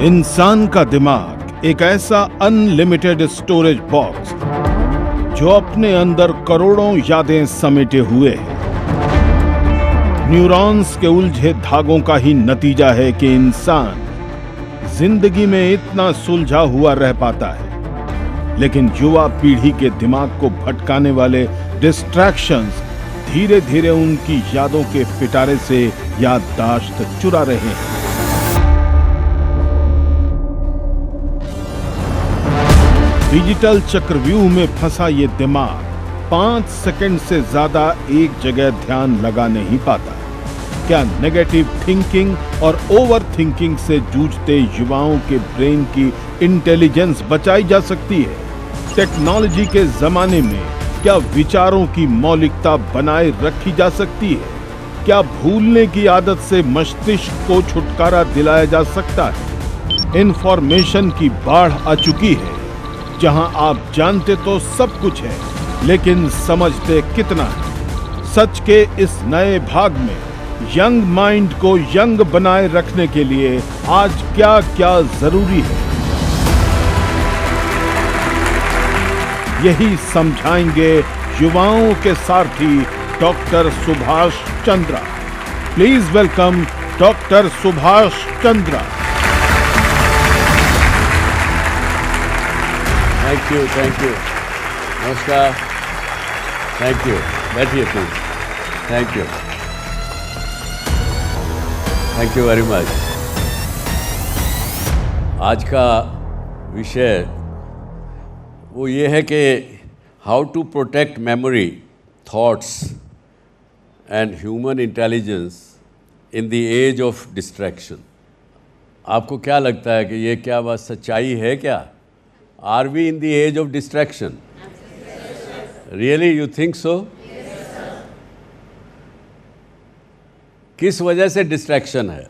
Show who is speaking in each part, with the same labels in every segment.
Speaker 1: इंसान का दिमाग एक ऐसा अनलिमिटेड स्टोरेज बॉक्स जो अपने अंदर करोड़ों यादें समेटे हुए है। न्यूरॉन्स के उलझे धागों का ही नतीजा है कि इंसान जिंदगी में इतना सुलझा हुआ रह पाता है, लेकिन युवा पीढ़ी के दिमाग को भटकाने वाले डिस्ट्रैक्शंस धीरे धीरे उनकी यादों के पिटारे से याददाश्त चुरा रहे हैं। डिजिटल चक्रव्यूह में फंसा ये दिमाग 5 सेकंड से ज्यादा एक जगह ध्यान लगा नहीं पाता। क्या नेगेटिव थिंकिंग और ओवर थिंकिंग से जूझते युवाओं के ब्रेन की इंटेलिजेंस बचाई जा सकती है? टेक्नोलॉजी के जमाने में क्या विचारों की मौलिकता बनाए रखी जा सकती है? क्या भूलने की आदत से मस्तिष्क को छुटकारा दिलाया जा सकता है? इंफॉर्मेशन की बाढ़ आ चुकी है, जहां आप जानते तो सब कुछ है, लेकिन समझते कितना है? सच के इस नए भाग में यंग माइंड को यंग बनाए रखने के लिए आज क्या क्या जरूरी है, यही समझाएंगे युवाओं के सारथी doctor Subhash Chandra. Please welcome doctor Subhash Chandra.
Speaker 2: Thank you. नमस्कार। Thank you. बैठिए please. Thank you very much. आज का विषय वो ये है कि how to protect memory, thoughts and human intelligence in the age of distraction. आपको क्या लगता है कि ये क्या बात सच्चाई है क्या? Are we in the age of distraction? Really, you think so? Yes, sir. किस वजह से डिस्ट्रैक्शन है?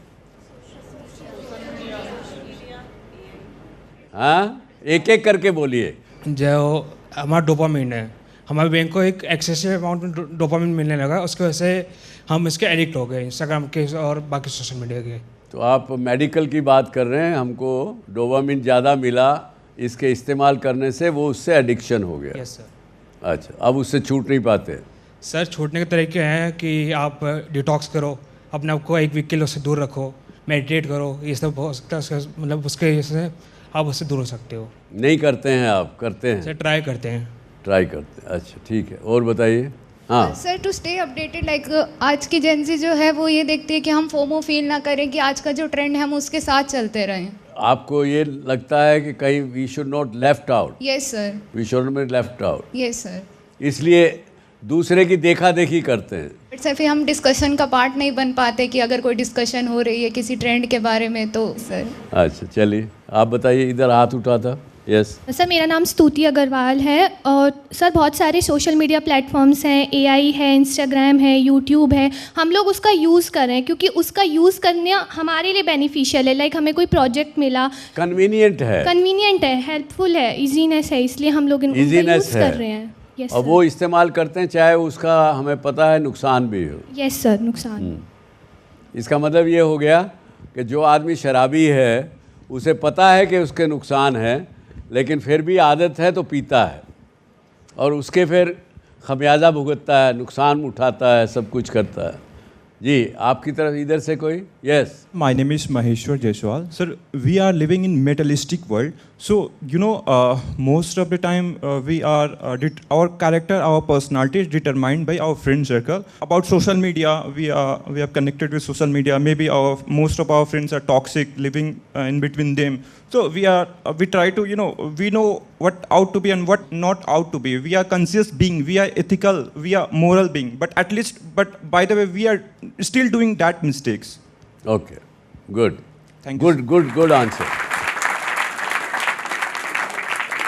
Speaker 2: हाँ, एक एक करके बोलिए।
Speaker 3: जो हमारा डोपामिन है, हमारे ब्रेन को एक एक्सेसिव अमाउंट में डोपामिन मिलने लगा, उसकी वजह से हम इसके एडिक्ट हो गए, इंस्टाग्राम के और बाकी सोशल मीडिया के।
Speaker 2: तो आप मेडिकल की बात कर रहे हैं, हमको डोपामिन ज़्यादा मिला, इसके इस्तेमाल करने से वो उससे एडिक्शन हो गया।
Speaker 3: Yes sir.
Speaker 2: अच्छा, अब उससे छूट नहीं पाते?
Speaker 3: सर, छूटने के तरीके हैं कि आप डिटॉक्स करो, अपने आप को 1 वीक के लिए उससे दूर रखो, मेडिटेट करो, ये सब हो सकता है। मतलब उसके वजह से आप उससे दूर हो सकते हो।
Speaker 2: नहीं करते हैं आप? करते हैं
Speaker 3: सर, ट्राई करते हैं।
Speaker 2: अच्छा ठीक है, और बताइए। हाँ
Speaker 4: sir, to stay updated, like आज की जेंजी जो है वो ये देखती है कि हम फोमो फील ना करें, कि आज का जो ट्रेंड है हम उसके साथ चलते रहें।
Speaker 2: आपको ये लगता है कि कहीं we should not left out?
Speaker 4: Yes sir.
Speaker 2: We should not left out.
Speaker 4: Yes sir.
Speaker 2: इसलिए दूसरे की देखा देखी करते हैं।
Speaker 4: बट सर, फिर हम डिस्कशन का पार्ट नहीं बन पाते कि अगर कोई डिस्कशन हो रही है किसी ट्रेंड के बारे में तो सर।
Speaker 2: अच्छा चलिए, आप बताइए। इधर हाथ उठा था। यस
Speaker 5: सर, मेरा नाम स्तुति अग्रवाल है। और सर, बहुत सारे सोशल मीडिया प्लेटफॉर्म्स हैं, एआई है, इंस्टाग्राम है, यूट्यूब है। हम लोग उसका यूज़ कर रहे हैं क्योंकि उसका यूज़ करना हमारे लिए बेनिफिशियल है। लाइक हमें कोई प्रोजेक्ट मिला,
Speaker 2: कन्वीनियंट है,
Speaker 5: हेल्पफुल है, इजीनेस है, इसलिए हम लोग इनको यूज़ कर रहे हैं। यस
Speaker 2: और वो इस्तेमाल करते हैं, चाहे उसका हमें पता है नुकसान भी हो।
Speaker 5: यस सर, नुकसान।
Speaker 2: इसका मतलब ये हो गया कि जो आदमी शराबी है उसे पता है कि उसके नुकसान है, लेकिन फिर भी आदत है तो पीता है और उसके फिर खमियाजा भुगतता है, नुकसान उठाता है, सब कुछ करता है। जी, आपकी तरफ इधर से कोई? Yes.
Speaker 6: My name is Maheshwar Jaiswal. Sir, we are living in materialistic world. So, most of the time our character, our personality is determined by our friend circle. About social media, we are connected with social media. Maybe most of our friends are toxic, living in between them. So we try to, we know what out to be and what not out to be. We are conscious being, we are ethical, we are moral being. But by the way, we are still doing that mistakes.
Speaker 2: Okay, good.
Speaker 6: Thank you.
Speaker 2: Good answer.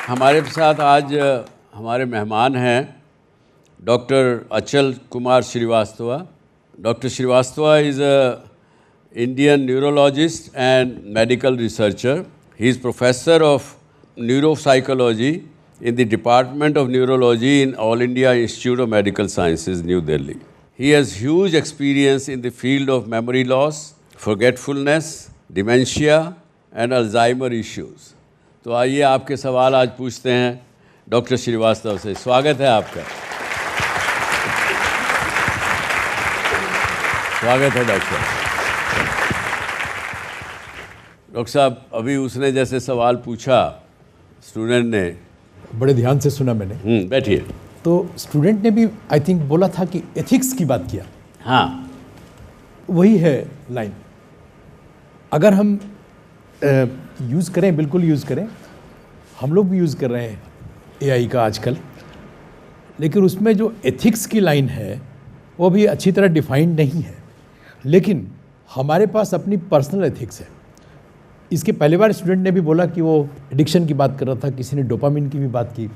Speaker 2: हमारे साथ आज हमारे मेहमान हैं doctor Achal Kumar Srivastava. Doctor Srivastava is a Indian neurologist and medical researcher. He is professor of neuropsychology in the Department of Neurology in All India Institute of Medical Sciences, New Delhi. He has huge experience in the field of memory loss, forgetfulness, dementia, and Alzheimer issues. तो आइए आपके सवाल आज पूछते हैं doctor Srivastava से। स्वागत है आपका। स्वागत है डॉक्टर साहब। अभी उसने जैसे सवाल पूछा स्टूडेंट ने,
Speaker 7: बड़े ध्यान से सुना मैंने।
Speaker 2: बैठिए।
Speaker 7: तो स्टूडेंट ने भी आई थिंक बोला था कि एथिक्स की बात किया।
Speaker 2: हाँ,
Speaker 7: वही है लाइन। अगर हम यूज़ करें, बिल्कुल यूज़ करें, हम लोग भी यूज़ कर रहे हैं एआई का आजकल, लेकिन उसमें जो एथिक्स की लाइन है वो भी अच्छी तरह डिफाइंड नहीं है। लेकिन हमारे पास अपनी पर्सनल एथिक्स है। इसके पहले बार स्टूडेंट ने भी बोला कि वो एडिक्शन की बात कर रहा था, किसी ने डोपामिन की भी बात की।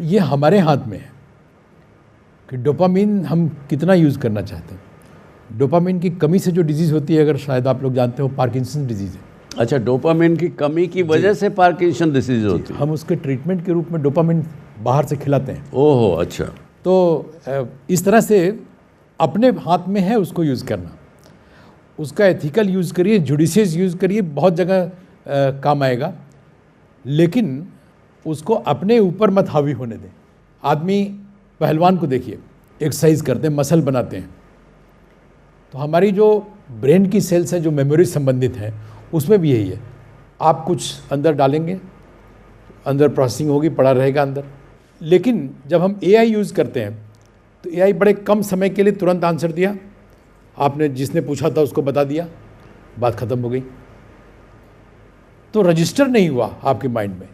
Speaker 7: ये हमारे हाथ में है कि डोपामिन हम कितना यूज़ करना चाहते हैं। डोपामिन की कमी से जो डिजीज़ होती है, अगर शायद आप लोग जानते हो, पार्किंसन डिजीज़ है।
Speaker 2: अच्छा, डोपामिन की कमी की वजह से पार्किंसन डिजीज होती है।
Speaker 7: हम उसके ट्रीटमेंट के रूप में डोपामिन बाहर से खिलाते हैं।
Speaker 2: ओहो, अच्छा।
Speaker 7: तो इस तरह से अपने हाथ में है उसको यूज़ करना। उसका एथिकल यूज़ करिए, जुडिशियस यूज़ करिए, बहुत जगह काम आएगा, लेकिन उसको अपने ऊपर मत हावी होने दें। आदमी पहलवान को देखिए, एक्सरसाइज करते हैं, मसल बनाते हैं, तो हमारी जो ब्रेन की सेल्स हैं जो मेमोरी संबंधित हैं, उसमें भी यही है। आप कुछ अंदर डालेंगे, अंदर प्रोसेसिंग होगी, पड़ा रहेगा अंदर। लेकिन जब हम एआई यूज़ करते हैं तो एआई बड़े कम समय के लिए तुरंत आंसर दिया, आपने जिसने पूछा था उसको बता दिया, बात ख़त्म हो गई। तो रजिस्टर नहीं हुआ आपके माइंड में।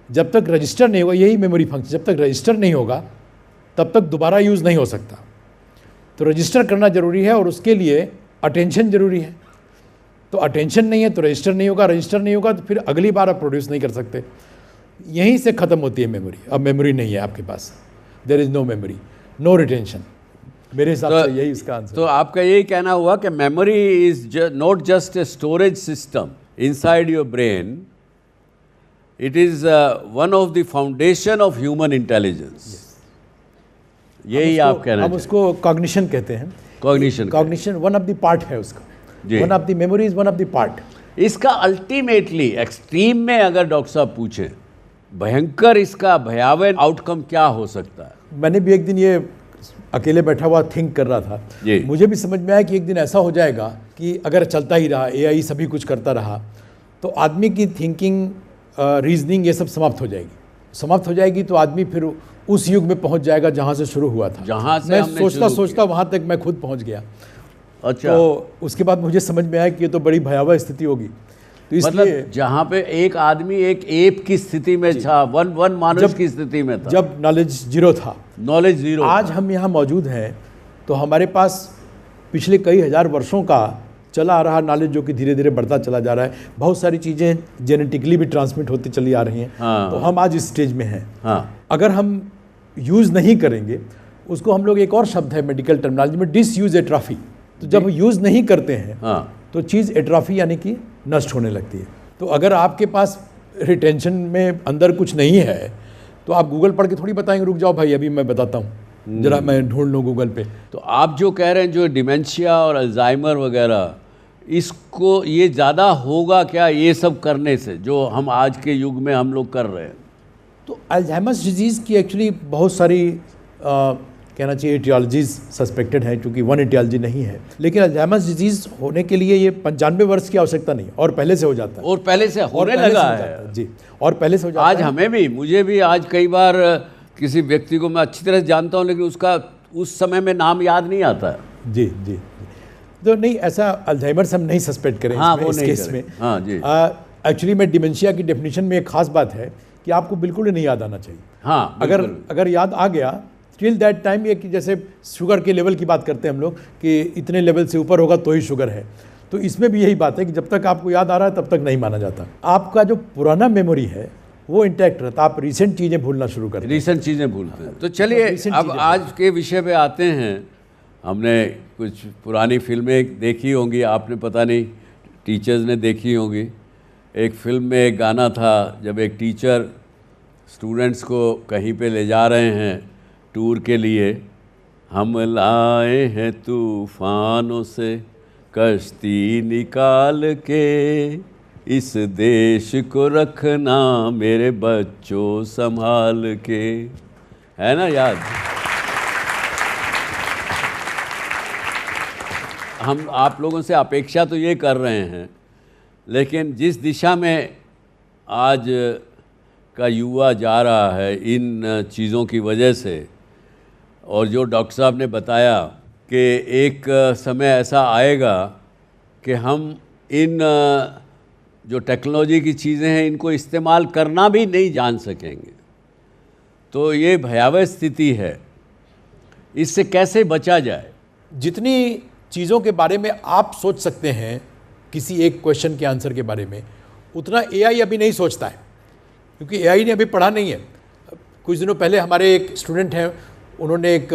Speaker 7: जब तक रजिस्टर नहीं होगा, यही मेमोरी फंक्शन, जब तक रजिस्टर नहीं होगा तब तक दोबारा यूज़ नहीं हो सकता। तो रजिस्टर करना ज़रूरी है और उसके लिए अटेंशन ज़रूरी है। तो अटेंशन नहीं है तो रजिस्टर नहीं होगा, रजिस्टर नहीं होगा तो फिर अगली बार आप प्रोड्यूस नहीं कर सकते। यहीं से ख़त्म होती है मेमोरी। अब मेमोरी नहीं है आपके पास, there is no memory, no retention. मेरे हिसाब से यही इसका आंसर।
Speaker 2: तो आपका यही कहना हुआ कि memory is not just a storage system inside your brain, it is one of the foundation of human intelligence. यही आप कहना,
Speaker 7: हम उसको कॉग्निशन कहते हैं। Cognition one of the part है उसका। One of the memory is one of the part.
Speaker 2: इसका अल्टीमेटली एक्सट्रीम में अगर डॉक्टर साहब पूछें, भयंकर इसका भयावह आउटकम क्या हो सकता है?
Speaker 7: मैंने भी एक दिन ये अकेले बैठा हुआ थिंक कर रहा था। मुझे भी समझ में आया कि एक दिन ऐसा हो जाएगा कि अगर चलता ही रहा, एआई सभी कुछ करता रहा, तो आदमी की थिंकिंग, रीजनिंग, ये सब समाप्त हो जाएगी। समाप्त हो जाएगी तो आदमी फिर उस युग में पहुंच जाएगा जहाँ से शुरू हुआ था।
Speaker 2: जहाँ से
Speaker 7: मैं सोचता वहाँ तक मैं खुद पहुँच गया।
Speaker 2: अच्छा।
Speaker 7: तो उसके बाद मुझे समझ में आया कि ये तो बड़ी भयावह स्थिति होगी। तो इसलिए
Speaker 2: मतलब जहाँ पे एक आदमी एक एप की स्थिति में था, वन मानुष की स्थिति में था,
Speaker 7: जब नॉलेज जीरो था,
Speaker 2: नॉलेज जीरो।
Speaker 7: आज हम यहाँ मौजूद हैं तो हमारे पास पिछले कई हजार वर्षों का चला आ रहा नॉलेज जो कि धीरे धीरे बढ़ता चला जा रहा है। बहुत सारी चीज़ें जेनेटिकली भी ट्रांसमिट होती चली आ रही हैं।
Speaker 2: हाँ।
Speaker 7: तो हम आज इस स्टेज में हैं।
Speaker 2: हाँ।
Speaker 7: अगर हम यूज़ नहीं करेंगे, उसको हम लोग, एक और शब्द है मेडिकल टर्मिनोलॉजी में, डिस यूज एट्रॉफी। तो जब यूज़ नहीं करते हैं,
Speaker 2: हाँ,
Speaker 7: तो चीज़ एट्रॉफी यानी कि नष्ट होने लगती है। तो अगर आपके पास रिटेंशन में अंदर कुछ नहीं है तो आप गूगल पढ़ के थोड़ी बताएंगे, रुक जाओ भाई अभी मैं बताता हूँ, जरा मैं ढूंढ लूँ गूगल पे।
Speaker 2: तो आप जो कह रहे हैं, जो डिमेंशिया और अल्जाइमर वगैरह, इसको ये ज़्यादा होगा क्या ये सब करने से, जो हम आज के युग में हम लोग कर रहे हैं?
Speaker 7: तो अल्जाइमर्स डिजीज़ की एक्चुअली बहुत सारी कहना चाहिए एटियोलॉजीज सस्पेक्टेड हैं, क्योंकि वन एटियोलॉजी नहीं है। लेकिन अल्जाइमर्स डिजीज़ होने के लिए ये 95 वर्ष की आवश्यकता नहीं, और पहले से हो जाता है।
Speaker 2: और पहले से होने लगा है
Speaker 7: जी, और पहले से हो जाता
Speaker 2: आज
Speaker 7: है।
Speaker 2: हमें भी, मुझे भी आज कई बार किसी व्यक्ति को मैं अच्छी तरह से जानता हूँ, लेकिन उसका उस समय में नाम याद नहीं आता है।
Speaker 7: जी जी। तो नहीं, ऐसा अल्जाइमर्स हम नहीं सस्पेक्ट करें।
Speaker 2: हाँ,
Speaker 7: इसमें,
Speaker 2: वो
Speaker 7: इस
Speaker 2: नहीं
Speaker 7: केस
Speaker 2: करें।
Speaker 7: में।
Speaker 2: हाँ जी।
Speaker 7: एक्चुअली में डिमेंशिया की डेफिनेशन में एक खास बात है कि आपको बिल्कुल ही नहीं याद आना चाहिए।
Speaker 2: हाँ,
Speaker 7: अगर याद आ गया टिल दैट टाइम, ये कि जैसे शुगर के लेवल की बात करते हैं हम लोग कि इतने लेवल से ऊपर होगा तो ही शुगर है, तो इसमें भी यही बात है कि जब तक आपको याद आ रहा है तब तक नहीं माना जाता। आपका जो पुराना मेमोरी है वो इंटैक्ट रहता, आप रिसेंट चीज़ें भूलना शुरू करते हैं।
Speaker 2: रिसेंट चीज़ें भूलते हैं। तो चलिए अब आज के विषय पे आते हैं। हमने कुछ पुरानी फिल्में देखी होंगी, आपने पता नहीं टीचर्स ने देखी होंगी। एक फिल्म में एक गाना था, जब एक टीचर स्टूडेंट्स को कहीं पे ले जा रहे हैं टूर के लिए, हम लाए हैं तूफानों से कश्ती निकाल के, इस देश को रखना मेरे बच्चों संभाल के, है ना याद? हम आप लोगों से अपेक्षा तो ये कर रहे हैं, लेकिन जिस दिशा में आज का युवा जा रहा है इन चीज़ों की वजह से, और जो डॉक्टर साहब ने बताया कि एक समय ऐसा आएगा कि हम इन जो टेक्नोलॉजी की चीज़ें हैं इनको इस्तेमाल करना भी नहीं जान सकेंगे, तो ये भयावह स्थिति है। इससे कैसे बचा जाए?
Speaker 7: जितनी चीज़ों के बारे में आप सोच सकते हैं किसी एक क्वेश्चन के आंसर के बारे में, उतना एआई अभी नहीं सोचता है, क्योंकि एआई ने अभी पढ़ा नहीं है। कुछ दिनों पहले हमारे एक स्टूडेंट हैं, उन्होंने एक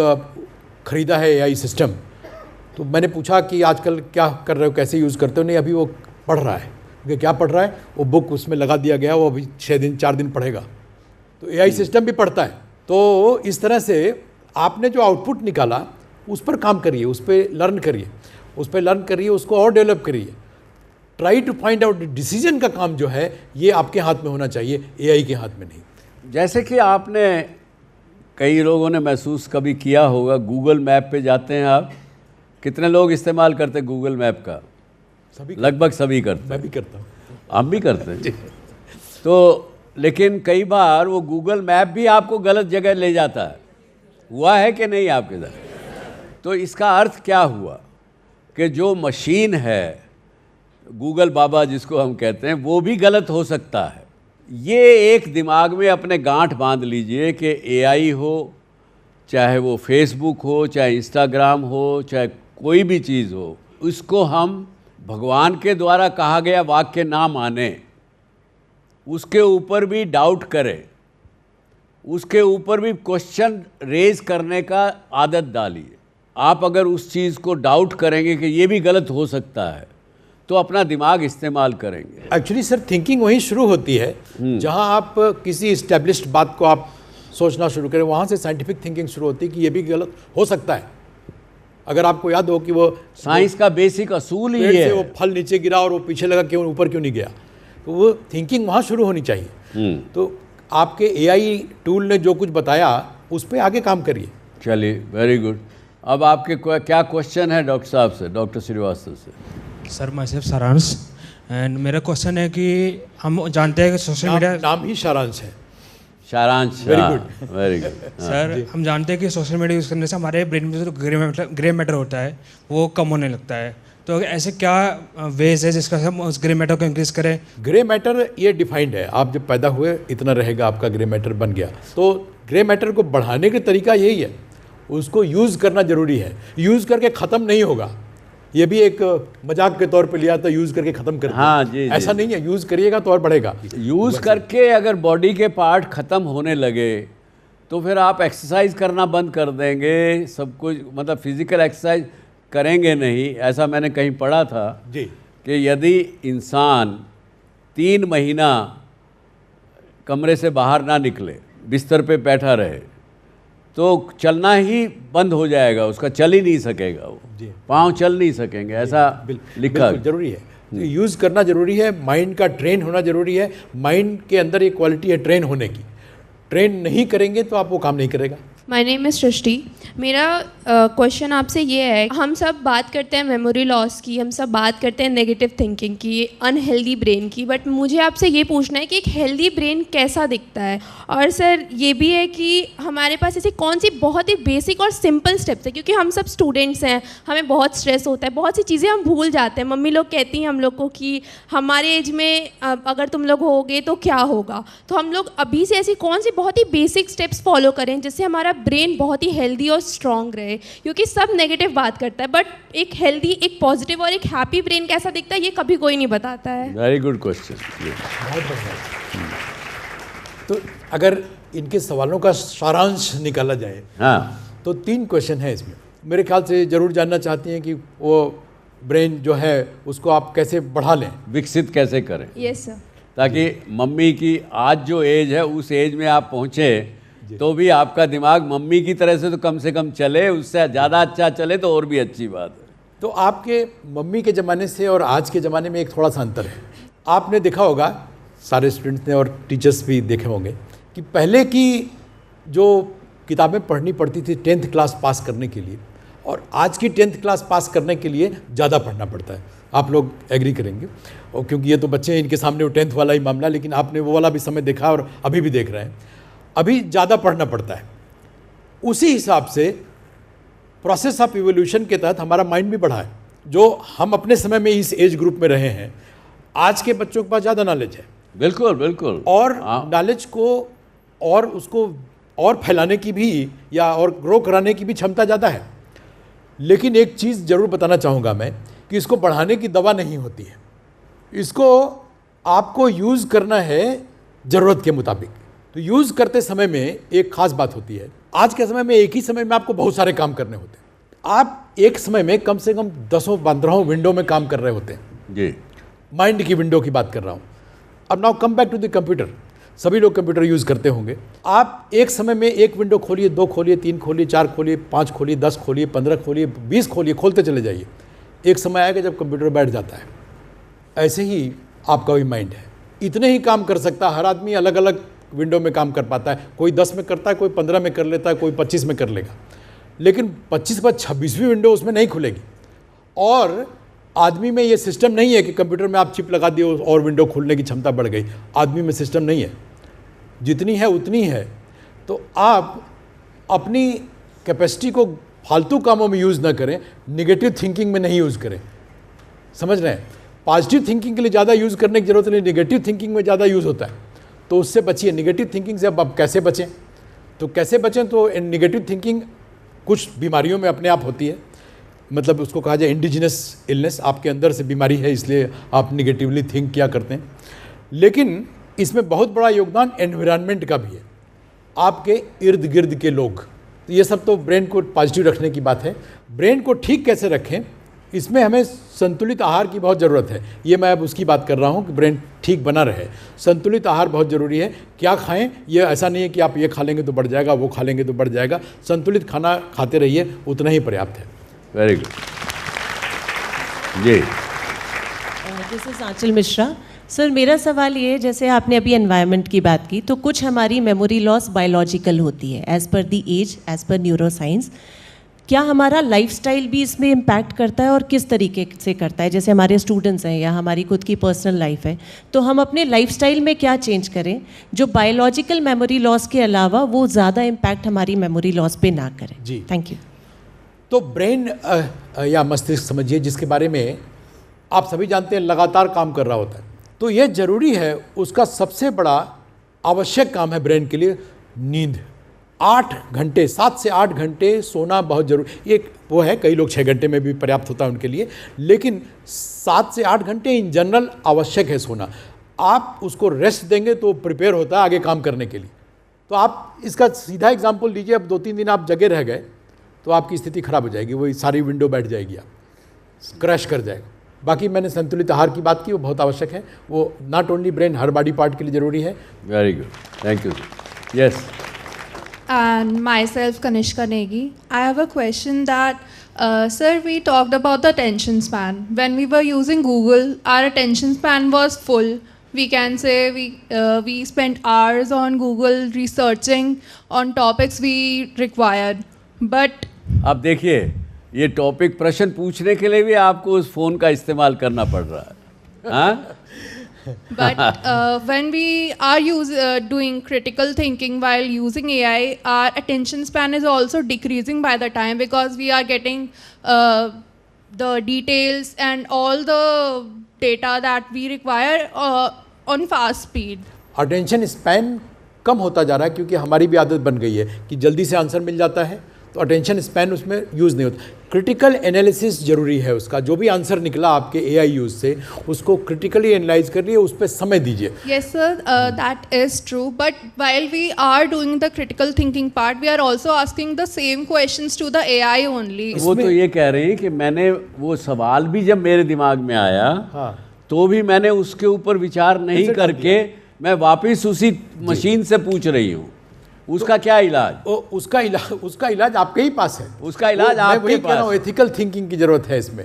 Speaker 7: ख़रीदा है एआई सिस्टम। तो मैंने पूछा कि आजकल क्या कर रहे हो, कैसे यूज़ करते हो? नहीं, अभी वो पढ़ रहा है। कि क्या पढ़ रहा है? वो बुक उसमें लगा दिया गया, वो अभी 4 दिन पढ़ेगा। तो एआई सिस्टम भी पढ़ता है। तो इस तरह से आपने जो आउटपुट निकाला उस पर काम करिए, उस पर लर्न करिए, उसको और डेवलप करिए। Try to find out decision का काम जो है ये आपके हाथ में होना चाहिए, एआई के हाथ में नहीं।
Speaker 2: जैसे कि आपने, कई लोगों ने महसूस कभी किया होगा, गूगल मैप पे जाते हैं आप, कितने लोग इस्तेमाल करते हैं गूगल मैप का? लगभग सभी करते हैं।
Speaker 7: मैं भी करता हूँ।
Speaker 2: आप भी करते हैं? तो लेकिन कई बार वो गूगल मैप भी आपको गलत जगह ले जाता है। हुआ है कि नहीं आपके साथ? तो इसका अर्थ क्या हुआ कि जो मशीन है, गूगल बाबा जिसको हम कहते हैं, वो भी गलत हो सकता है। ये एक दिमाग में अपने गांठ बांध लीजिए कि एआई हो, चाहे वो फेसबुक हो, चाहे इंस्टाग्राम हो, चाहे कोई भी चीज़ हो, उसको हम भगवान के द्वारा कहा गया वाक्य ना माने, उसके ऊपर भी डाउट करें, उसके ऊपर भी क्वेश्चन रेज करने का आदत डालिए। आप अगर उस चीज़ को डाउट करेंगे कि ये भी गलत हो सकता है, तो अपना दिमाग इस्तेमाल करेंगे।
Speaker 7: एक्चुअली सर, थिंकिंग वहीं शुरू होती है जहां आप किसी इस्टेब्लिश्ड बात को आप सोचना शुरू करें, वहां से साइंटिफिक थिंकिंग शुरू होती है कि ये भी गलत हो सकता है। अगर आपको याद हो कि वो
Speaker 2: साइंस का बेसिक असूल ही
Speaker 7: पेड़ से
Speaker 2: है,
Speaker 7: वो फल नीचे गिरा और वो पीछे लगा, क्यों ऊपर क्यों नहीं गया? तो वो थिंकिंग वहाँ शुरू होनी चाहिए। तो आपके एआई टूल ने जो कुछ बताया उस पर आगे काम करिए।
Speaker 2: चलिए, वेरी गुड। अब आपके क्या क्वेश्चन है डॉक्टर साहब से, डॉक्टर श्रीवास्तव से?
Speaker 3: सर माई सेल्फ सारांश, एंड मेरा क्वेश्चन है कि हम जानते हैं कि सोशल मीडिया,
Speaker 7: नाम ही सारांश है।
Speaker 2: सारांश,
Speaker 7: very good,
Speaker 2: very good.
Speaker 3: Sir हम जानते हैं कि सोशल मीडिया यूज़ करने से हमारे ब्रेन में जो ग्रे मैटर होता है वो कम होने लगता है। तो ऐसे क्या वेज है जिसका हम उस ग्रे मैटर को इंक्रीज करें?
Speaker 7: ग्रे मैटर ये डिफाइंड है, आप जब पैदा हुए इतना रहेगा, आपका ग्रे मैटर बन गया। तो ग्रे मैटर को बढ़ाने का तरीका यही है, उसको यूज़ करना जरूरी है। यूज़ करके ख़त्म नहीं होगा, ये भी एक मजाक के तौर पे लिया था, यूज़ करके ख़त्म कर।
Speaker 2: हाँ जी,
Speaker 7: ऐसा नहीं है, यूज़ करिएगा तो और बढ़ेगा।
Speaker 2: यूज़ करके अगर बॉडी के पार्ट ख़त्म होने लगे तो फिर आप एक्सरसाइज करना बंद कर देंगे, सब कुछ, मतलब फिजिकल एक्सरसाइज करेंगे नहीं। ऐसा मैंने कहीं पढ़ा था
Speaker 7: जी
Speaker 2: कि यदि इंसान 3 महीना कमरे से बाहर ना निकले, बिस्तर पे बैठा रहे, तो चलना ही बंद हो जाएगा, उसका चल ही नहीं सकेगा, वो पाँव चल नहीं सकेंगे, ऐसा लिखा।
Speaker 7: जरूरी है, यूज़ करना जरूरी है, माइंड का ट्रेन होना जरूरी है। माइंड के अंदर एक क्वालिटी है ट्रेन होने की, ट्रेन नहीं करेंगे तो आप वो काम नहीं करेगा।
Speaker 8: माय नेम इज़ सृष्टि। मेरा क्वेश्चन आपसे ये है, हम सब बात करते हैं मेमोरी लॉस की, हम सब बात करते हैं नेगेटिव थिंकिंग की, अनहेल्दी ब्रेन की, बट मुझे आपसे ये पूछना है कि एक हेल्दी ब्रेन कैसा दिखता है? और सर ये भी है कि हमारे पास ऐसी कौन सी बहुत ही बेसिक और सिंपल स्टेप्स है, क्योंकि हम सब स्टूडेंट्स हैं, हमें बहुत स्ट्रेस होता है, बहुत सी चीज़ें हम भूल जाते हैं। मम्मी लोग कहती हैं हम लोग को कि हमारे एज में अगर तुम लोग होगे तो क्या होगा, तो हम लोग अभी से ऐसी कौन सी बहुत ही बेसिक स्टेप्स फॉलो करें जिससे हमारा ब्रेन बहुत ही हेल्दी और स्ट्रॉन्ग रहे? क्योंकि सब नेगेटिव बात करता है, बट एक हेल्दी, एक पॉजिटिव और एक हैप्पी ब्रेन कैसा दिखता है ये कभी कोई नहीं बताता है।
Speaker 2: Very good question.
Speaker 7: तो अगर इनके सवालों का सारांश निकाला जाए,
Speaker 2: हाँ,
Speaker 7: तो 3 क्वेश्चन है इसमें। मेरे ख्याल से ज़रूर जानना चाहती हैं कि वो ब्रेन जो है उसको आप कैसे बढ़ा लें,
Speaker 2: विकसित कैसे करें।
Speaker 8: Yes sir.
Speaker 2: ताकि मम्मी की आज जो एज है उस एज में आप पहुँचे तो भी आपका दिमाग मम्मी की तरह से तो कम चले, उससे ज़्यादा अच्छा चले तो और भी अच्छी बात है।
Speaker 7: तो आपके मम्मी के ज़माने से और आज के ज़माने में एक थोड़ा सा अंतर है। आपने देखा होगा, सारे स्टूडेंट्स ने और टीचर्स भी देखे होंगे, कि पहले की जो किताबें पढ़नी पड़ती थी 10th क्लास पास करने के लिए, और आज की 10th क्लास पास करने के लिए ज़्यादा पढ़ना पड़ता है। आप लोग एग्री करेंगे, और क्योंकि ये तो बच्चे हैं, इनके सामने वो 10th वाला ही मामला, लेकिन आपने वो वाला भी समय देखा और अभी भी देख रहे हैं, अभी ज़्यादा पढ़ना पड़ता है। उसी हिसाब से प्रोसेस ऑफ इवोल्यूशन के तहत हमारा माइंड भी बढ़ा है। जो हम अपने समय में इस एज ग्रुप में रहे हैं, आज के बच्चों के पास ज़्यादा नॉलेज है।
Speaker 2: बिल्कुल बिल्कुल।
Speaker 7: और नॉलेज को और उसको और फैलाने की भी या और ग्रो कराने की भी क्षमता ज़्यादा है। लेकिन एक चीज़ ज़रूर बताना चाहूँगा मैं, कि इसको बढ़ाने की दवा नहीं होती है, इसको आपको यूज़ करना है ज़रूरत के मुताबिक। तो यूज़ करते समय में एक ख़ास बात होती है, आज के समय में एक ही समय में आपको बहुत सारे काम करने होते हैं। आप एक समय में कम से कम 10-15 विंडो में काम कर रहे होते हैं
Speaker 2: जी।
Speaker 7: माइंड की विंडो की बात कर रहा हूँ। अब now come back to the computer. सभी लोग कंप्यूटर यूज़ करते होंगे। आप एक समय में एक विंडो खोलिए, 2 खोलिए, 3 खोलिए, 4 खोलिए, 5 खोलिए, 10 खोलिए, 15 खोलिए, 20 खोलिए, खोलते चले जाइए। एक समय आएगा जब कंप्यूटर बैठ जाता है। ऐसे ही आपका भी माइंड है, इतने ही काम कर सकता है। हर आदमी अलग अलग विंडो में काम कर पाता है। कोई 10 में करता है, कोई 15 में कर लेता है, कोई 25 में कर लेगा, लेकिन 25 पर 26वीं विंडो उसमें नहीं खुलेगी। और आदमी में ये सिस्टम नहीं है कि कंप्यूटर में आप चिप लगा दिए और विंडो खोलने की क्षमता बढ़ गई। आदमी में सिस्टम नहीं है, जितनी है उतनी है। तो आप अपनी कैपेसिटी को फालतू कामों में यूज़ ना करें, नेगेटिव थिंकिंग में नहीं यूज़ करें। समझ रहे हैं? पॉजिटिव थिंकिंग के लिए ज़्यादा यूज़ करने की ज़रूरत नहीं, नेगेटिव थिंकिंग में ज़्यादा यूज़ होता है, तो उससे बचिए। नेगेटिव थिंकिंग से अब कैसे बचें? तो कैसे बचें? तो नेगेटिव थिंकिंग कुछ बीमारियों में अपने आप होती है, मतलब उसको कहा जाए इंडिजिनस इलनेस, आपके अंदर से बीमारी है इसलिए आप निगेटिवली थिंक किया करते हैं। लेकिन इसमें बहुत बड़ा योगदान एनवायरनमेंट का भी है, आपके इर्द गिर्द के लोग। तो ये सब तो ब्रेन को पॉजिटिव रखने की बात है। ब्रेन को ठीक कैसे रखें, इसमें हमें संतुलित आहार की बहुत ज़रूरत है। ये मैं अब उसकी बात कर रहा हूँ कि ब्रेन ठीक बना रहे। संतुलित आहार बहुत ज़रूरी है। क्या खाएं, ये ऐसा नहीं है कि आप ये खा लेंगे तो बढ़ जाएगा, वो खा लेंगे तो बढ़ जाएगा। संतुलित खाना खाते रहिए, उतना ही पर्याप्त है।
Speaker 2: Very good ji.
Speaker 9: This is Anchal Mishra. Sir, मेरा सवाल ये है, जैसे आपने अभी एनवायरनमेंट की बात की, तो कुछ हमारी मेमोरी लॉस बायोलॉजिकल होती है एज़ पर दी एज, एज़ पर न्यूरोसाइंस। क्या हमारा लाइफस्टाइल भी इसमें इम्पैक्ट करता है और किस तरीके से करता है? जैसे हमारे स्टूडेंट्स हैं या हमारी खुद की पर्सनल लाइफ है, तो हम अपने लाइफस्टाइल में क्या चेंज करें जो बायोलॉजिकल मेमोरी लॉस के अलावा वो ज़्यादा इम्पैक्ट हमारी मेमोरी लॉस पे ना करें?
Speaker 7: जी,
Speaker 9: थैंक यू।
Speaker 7: तो ब्रेन या मस्तिष्क समझिए, जिसके बारे में आप सभी जानते हैं लगातार काम कर रहा होता है, तो ये जरूरी है। उसका सबसे बड़ा आवश्यक काम है ब्रेन के लिए नींद। 8 घंटे, 7 से 8 घंटे सोना बहुत जरूरी। एक वो है, कई लोग 6 घंटे में भी पर्याप्त होता है उनके लिए, लेकिन 7 से 8 घंटे इन जनरल आवश्यक है सोना। आप उसको रेस्ट देंगे तो प्रिपेयर होता है आगे काम करने के लिए। तो आप इसका सीधा एग्जाम्पल लीजिए, अब 2-3 दिन आप जगे रह गए तो आपकी स्थिति खराब हो जाएगी, वही सारी विंडो बैठ जाएगी, आप क्रैश कर जाएगा। बाकी मैंने संतुलित आहार की बात की, वो बहुत आवश्यक है। वो not only brain, her body part के लिए ज़रूरी है।
Speaker 2: Very good, thank you. Yes.
Speaker 10: And myself, Kanishka Negi. I have a question that, sir, we talked about the attention span. When we were using Google, our attention span was full. We can say we spent hours on Google researching on topics we required. But
Speaker 2: अब देखिए, ये topic प्रश्न पूछने के लिए भी आपको उस फ़ोन का इस्तेमाल करना पड़ रहा है, हाँ?
Speaker 10: But when we are doing critical thinking while using AI, our attention span is also decreasing by the time, because we are getting the details and all the data that we require on fast speed.
Speaker 7: Attention span कम होता जा रहा है क्योंकि हमारी भी आदत बन गई है कि जल्दी से आंसर मिल जाता है, तो अटेंशन स्पैन उसमें यूज़ नहीं होता। क्रिटिकल एनालिसिस जरूरी है उसका। जो भी आंसर निकला आपके एआई यूज़ से, उसको क्रिटिकली एनालाइज करिए, उस पर समय दीजिए।
Speaker 10: Yes sir, that is true, but while we are doing the critical thinking part, we are also asking the same questions to the AI only.
Speaker 2: वो तो ये कह रहे हैं कि मैंने वो सवाल भी जब मेरे दिमाग में आया, हाँ, तो भी मैंने उसके ऊपर विचार नहीं करके मैं वापस उसी मशीन से पूछ रही हूँ, उसका क्या इलाज?
Speaker 7: उसका इलाज आपके ही पास है।
Speaker 2: उसका इलाज आपके पास।
Speaker 7: एथिकल थिंकिंग की जरूरत है इसमें।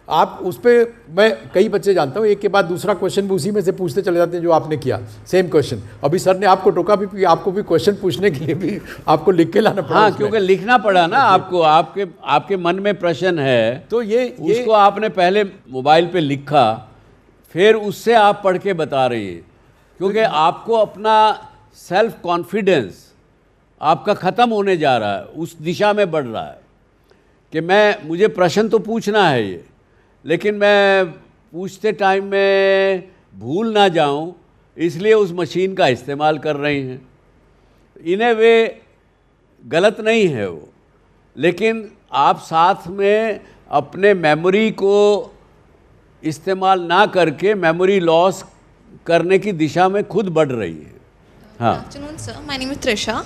Speaker 7: आप उस पर, मैं कई बच्चे जानता हूँ एक के बाद दूसरा क्वेश्चन भी उसी में से पूछते चले जाते हैं जो आपने किया, सेम क्वेश्चन। अभी सर ने आपको टोका भी, आपको भी क्वेश्चन पूछने के लिए भी आपको लिख के लाना पड़ा।
Speaker 2: हाँ, क्योंकि लिखना पड़ा ना आपको, आपके मन में प्रश्न है
Speaker 7: तो ये
Speaker 2: उसको आपने पहले मोबाइल पे लिखा, फिर उससे आप पढ़ के बता रही हैं, क्योंकि आपको अपना सेल्फ कॉन्फिडेंस आपका ख़त्म होने जा रहा है, उस दिशा में बढ़ रहा है कि मुझे प्रश्न तो पूछना है ये, लेकिन मैं पूछते टाइम में भूल ना जाऊं, इसलिए उस मशीन का इस्तेमाल कर रही हैं। इन्हें वे गलत नहीं है वो, लेकिन आप साथ में अपने मेमोरी को इस्तेमाल ना करके मेमोरी लॉस करने की दिशा में खुद बढ़ रही है। हाँ,
Speaker 11: afternoon sir, my name is Trisha.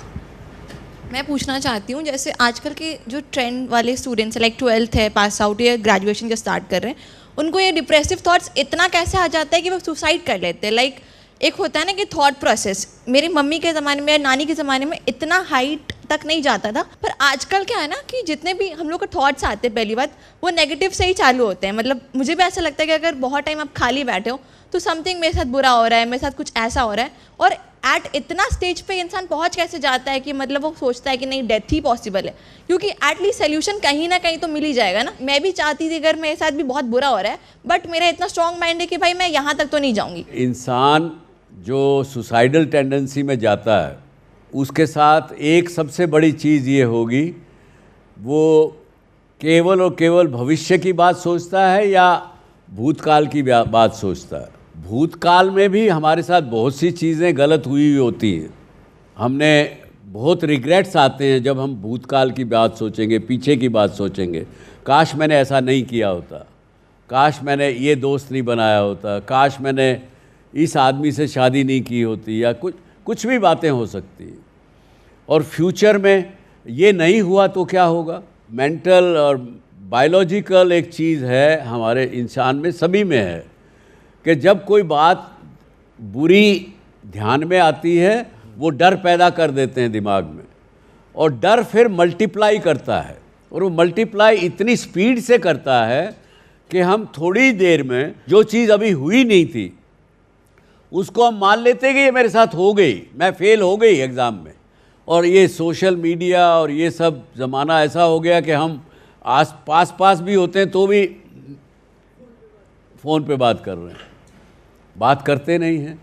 Speaker 11: मैं पूछना चाहती हूँ, जैसे आजकल के जो ट्रेंड वाले स्टूडेंट्स लाइक 12th है, पास आउट या ग्रेजुएशन जो स्टार्ट कर रहे हैं, उनको ये डिप्रेसिव थॉट्स इतना कैसे आ जाता है कि वो सुसाइड कर लेते हैं। लाइक एक होता है ना कि थॉट प्रोसेस, मेरी मम्मी के ज़माने में, नानी के ज़माने में इतना हाइट तक नहीं जाता था, पर आजकल क्या है ना कि जितने भी हम लोग को थॉट्स आते हैं, पहली बात वो नेगेटिव से ही चालू होते हैं। मतलब मुझे भी ऐसा लगता है कि अगर बहुत टाइम आप खाली बैठे हो तो समथिंग मेरे साथ बुरा हो रहा है, मेरे साथ कुछ ऐसा हो रहा है, और एट इतना स्टेज पे इंसान पहुंच कैसे जाता है कि मतलब वो सोचता है कि नहीं डेथ ही पॉसिबल है, क्योंकि एटलीस्ट सोल्यूशन कहीं ना कहीं तो मिल ही जाएगा ना। मैं भी चाहती थी अगर मेरे साथ भी बहुत बुरा हो रहा है, बट मेरा इतना स्ट्रॉन्ग माइंड है कि भाई मैं यहाँ तक तो नहीं जाऊँगी।
Speaker 2: इंसान जो सुसाइडल टेंडेंसी में जाता है उसके साथ एक सबसे बड़ी चीज़ ये होगी, वो केवल और केवल भविष्य की बात सोचता है या भूतकाल की बात सोचता है। भूतकाल में भी हमारे साथ बहुत सी चीज़ें गलत हुई होती हैं, हमने बहुत रिग्रेट्स आते हैं जब हम भूतकाल की बात सोचेंगे, पीछे की बात सोचेंगे, काश मैंने ऐसा नहीं किया होता, काश मैंने ये दोस्त नहीं बनाया होता, काश मैंने इस आदमी से शादी नहीं की होती, या कुछ भी बातें हो सकती हैं। और फ्यूचर में ये नहीं हुआ तो क्या होगा। मेंटल और बायोलॉजिकल एक चीज़ है हमारे इंसान में, सभी में है, कि जब कोई बात बुरी ध्यान में आती है वो डर पैदा कर देते हैं दिमाग में, और डर फिर मल्टीप्लाई करता है, और वो मल्टीप्लाई इतनी स्पीड से करता है कि हम थोड़ी देर में जो चीज़ अभी हुई नहीं थी उसको हम मान लेते कि ये मेरे साथ हो गई, मैं फेल हो गई एग्ज़ाम में। और ये सोशल मीडिया और ये सब ज़माना ऐसा हो गया कि हम पास भी होते हैं तो भी फ़ोन पे बात कर रहे हैं, बात करते नहीं हैं,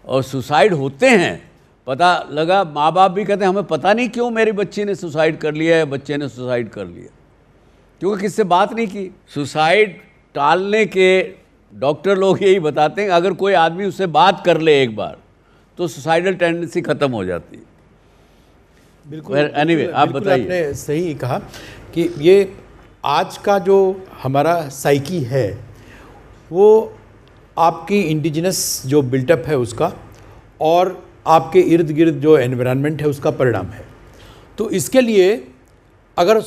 Speaker 2: और सुसाइड होते हैं। पता लगा, माँ बाप भी कहते हैं हमें पता नहीं क्यों मेरी बच्ची ने सुसाइड कर लिया है, बच्चे ने सुसाइड कर लिया, क्योंकि किससे बात नहीं की। सुसाइड टालने के डॉक्टर लोग यही बताते हैं, अगर कोई आदमी उससे बात कर ले एक बार तो सुसाइडल टेंडेंसी ख़त्म हो जाती है।
Speaker 7: बिल्कुल,
Speaker 2: एनीवे आप बताइए।
Speaker 7: आपने सही कहा कि ये आज का जो हमारा साइकी है वो आपकी इंडिजिनस जो बिल्टअप है उसका, और आपके इर्द गिर्द जो एनवायरनमेंट है उसका परिणाम है। तो इसके लिए अगर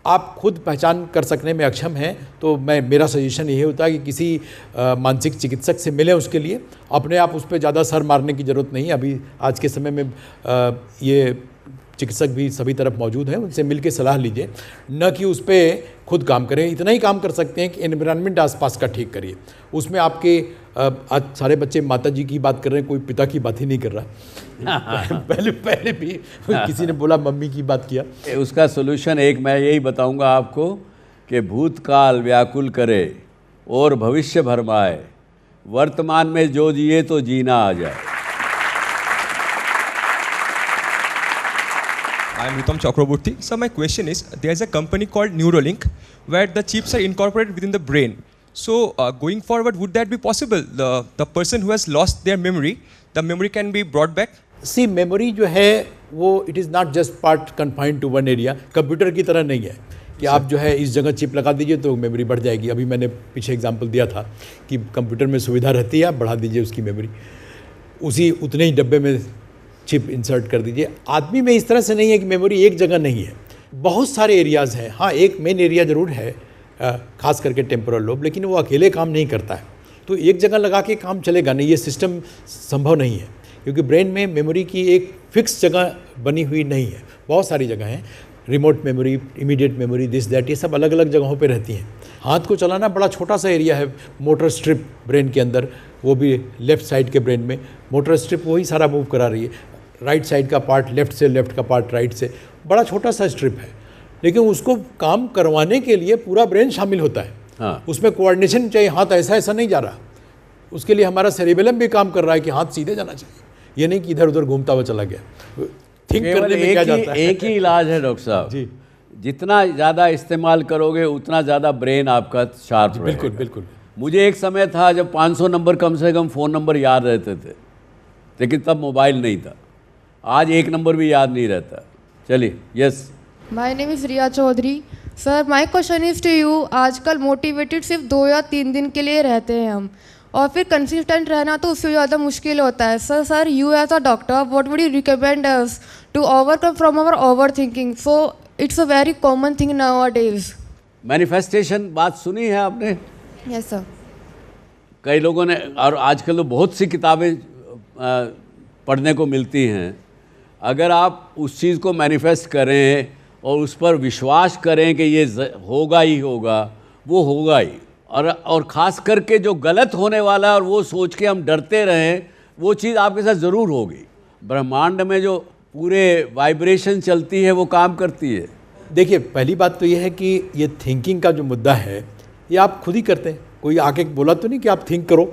Speaker 7: आप खुद पहचान कर सकने में अक्षम हैं तो मेरा सजेशन यही होता है कि किसी मानसिक चिकित्सक से मिलें। उसके लिए अपने आप उस पर ज़्यादा सर मारने की ज़रूरत नहीं है। अभी आज के समय में ये चिकित्सक भी सभी तरफ मौजूद हैं, उनसे मिल के सलाह लीजिए, न कि उस पर खुद काम करें। इतना ही काम कर सकते हैं कि एनवायरनमेंट आसपास का ठीक करिए। उसमें आपके आज सारे बच्चे माता जी की बात कर रहे हैं, कोई पिता की बात ही नहीं कर रहा। पहले भी किसी ने बोला मम्मी की बात किया।
Speaker 2: उसका सोल्यूशन एक मैं यही बताऊंगा आपको कि भूतकाल व्याकुल करे और भविष्य भरमाए, वर्तमान में जो जिए तो जीना आ जाए।
Speaker 12: I am Ritam Chakraborty. So my question is, there is a company called Neuralink where the chips are incorporated within the brain. So going forward, would that be possible? The person who has lost their memory, the memory can be brought back?
Speaker 7: See, memory जो है वो it is not just part confined to one area. Computer की तरह नहीं है कि आप जो है इस जगह चिप लगा दीजिए तो मेमोरी बढ़ जाएगी। अभी मैंने पीछे एग्जांपल दिया था कि कंप्यूटर में सुविधा रहती है, आप बढ़ा दीजिए उसकी मेमोरी, उसी उतने ही डब्बे में चिप इंसर्ट कर दीजिए। आदमी में इस तरह से नहीं है कि मेमोरी एक जगह नहीं है, बहुत सारे एरियाज़ हैं। हाँ, एक मेन एरिया ज़रूर है, खास करके टेम्पोरल लोब, लेकिन वो अकेले काम नहीं करता है, तो एक जगह लगा के काम चलेगा नहीं, ये सिस्टम संभव नहीं है, क्योंकि ब्रेन में मेमोरी की एक फिक्स जगह बनी हुई नहीं है, बहुत सारी जगह हैं। Remote memory, immediate memory, this that, ये सब अलग अलग जगहों पे रहती हैं। हाथ को चलाना बड़ा छोटा सा एरिया है, मोटर स्ट्रिप ब्रेन के अंदर, वो भी लेफ़्ट साइड के ब्रेन में मोटर स्ट्रिप वही सारा मूव करा रही है। राइट साइड का पार्ट लेफ़्ट से, लेफ़्ट का पार्ट राइट से, बड़ा छोटा सा स्ट्रिप है, लेकिन उसको काम करवाने के लिए पूरा ब्रेन शामिल होता है।
Speaker 2: हाँ।
Speaker 7: उसमें कोऑर्डिनेशन चाहिए, हाथ ऐसा ऐसा नहीं जा रहा, उसके लिए हमारा सेरिबेलम भी काम कर रहा है कि हाथ सीधे जाना चाहिए, ये नहीं कि इधर उधर घूमता हुआ चला गया। थिंक करने में क्या जाता है।
Speaker 2: एक ही इलाज है डॉक्टर साहब
Speaker 7: जी,
Speaker 2: जितना ज़्यादा इस्तेमाल करोगे उतना ज़्यादा ब्रेन आपका शार्प रहेगा।
Speaker 7: बिल्कुल बिल्कुल।
Speaker 2: मुझे एक समय था जब 500 नंबर कम से कम फ़ोन नंबर याद रहते थे, लेकिन तब मोबाइल नहीं था। आज एक नंबर भी याद नहीं रहता। चलिए, yes.
Speaker 13: My name is Riya Chaudhary. Sir my question is to you, आजकल मोटिवेटेड सिर्फ 2 या 3 दिन के लिए रहते हैं हम, और फिर कंसिस्टेंट रहना तो उससे ज़्यादा मुश्किल होता है। Sir you as a doctor what would you recommend us to overcome from our overthinking? So it's a very common thing nowadays.
Speaker 2: Manifestation बात सुनी है आपने?
Speaker 13: Yes sir.
Speaker 2: कई लोगों ने, और आजकल तो बहुत सी किताबें पढ़ने को मिलती हैं। अगर आप उस चीज़ को मैनिफेस्ट करें और उस पर विश्वास करें कि ये होगा ही होगा, वो होगा ही। और ख़ास करके जो गलत होने वाला है और वो सोच के हम डरते रहें, वो चीज़ आपके साथ ज़रूर होगी। ब्रह्मांड में जो पूरे वाइब्रेशन चलती है वो काम करती है।
Speaker 7: देखिए, पहली बात तो ये है कि ये थिंकिंग का जो मुद्दा है ये आप खुद ही करते हैं। कोई आके बोला तो नहीं कि आप थिंक करो।